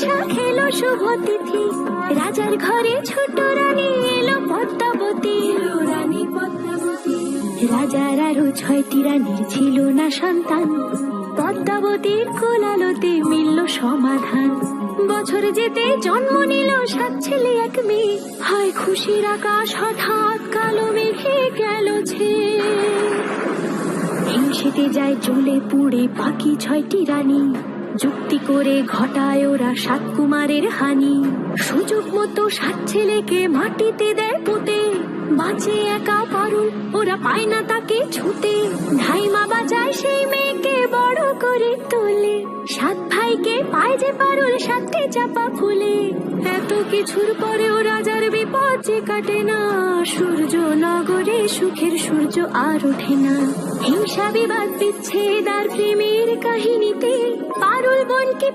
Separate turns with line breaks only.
বৈশাখ খেলো শুভ তিথি, রাজার ঘরে ছোট রানী এলো পদ্মাবতী। রাজার আরো 6টি রানীর ছিল না সন্তান, পদ্মাবতীর কোলালোতে মিলল সমাধান। বছর যেতে জন্ম নিল 7 ছেলে 1 মেয়ে, হয় খুশির আকাশ হঠাৎ কালো মেঘে গেল ছেয়ে। হিংসেতে যায় জ্বলে পুড়ে বাকি 6টি রানী, যুক্তি করে ঘটায় ওরা 7 কুমারের হানি। সুযোগ মতো 7 ছেলেকে মাটিতে দেয় পুঁতে, বাঁচে একা পারুল, ওরা পায় না তাকে ছুতে। ধাইমা বাজায় সেই মেয়েকে বড় করে তোলে, 7 ভাইকে পায় যে পারুল 7টি চাপা ফুলে। এত কিছুর পরেও রাজার বিপদ যে কাটে না, সূর্য নগরে সুখের সূর্য আর ওঠে না। হিংসা বিবাদ বিচ্ছেদ আর প্রেমের কাহিনীতে পারুল বোনকে